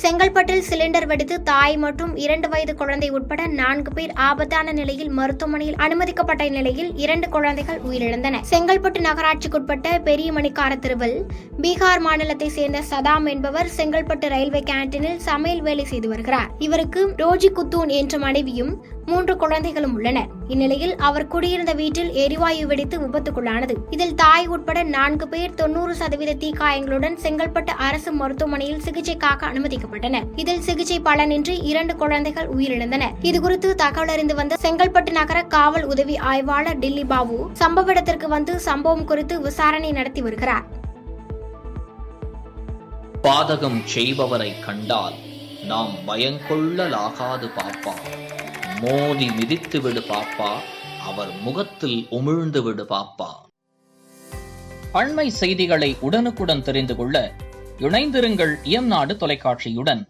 செங்கல்பட்டில் சிலிண்டர் வெடித்து தாய் மற்றும் 2 வயது குழந்தை உட்பட 4 பேர் ஆபத்தான நிலையில் மருத்துவமனையில் அனுமதிக்கப்பட்ட நிலையில் 2 குழந்தைகள் உயிரிழந்தன. செங்கல்பட்டு நகராட்சிக்குட்பட்ட பெரிய மணிக்கார தெருவில் பீகார் மாநிலத்தை சேர்ந்த சதாம் என்பவர் செங்கல்பட்டு ரயில்வே கேண்டீனில் சமையல் வேலை செய்து வருகிறார். இவருக்கு ரோஜி குத்தூன் என்ற மனைவியும் 3 குழந்தைகளும் உள்ளனர். இந்நிலையில் அவர் குடியிருந்த வீட்டில் எரிவாயு வெடித்து விபத்துக்குள்ளானது. இதில் தாய் உட்பட 4 பேர் 90% தீக்காயங்களுடன் செங்கல்பட்டு அரசு மருத்துவமனையில் சிகிச்சைக்காக அனுமதிக்கப்பட்டனர். இதில் சிகிச்சை பலனின்றி 2 குழந்தைகள் உயிரிழந்தனர். இதுகுறித்து தகவல் அறிந்து வந்த செங்கல்பட்டு நகர காவல் உதவி ஆய்வாளர் டில்லி பாபு சம்பவ இடத்திற்கு வந்து சம்பவம் குறித்து விசாரணை நடத்தி வருகிறார். பாதகம் செய்பவரை கண்டால் நாம் பயங்கொள்ளலாகாது பாப்பா, மோதி மிதித்து விடு பாப்பா, அவர் முகத்தில் உமிழ்ந்து விடு பாப்பா. அண்மை செய்திகளை உடனுக்குடன் தெரிந்து கொள்ள இணைந்திருங்கள் இயம்நாடு தொலைக்காட்சியுடன்.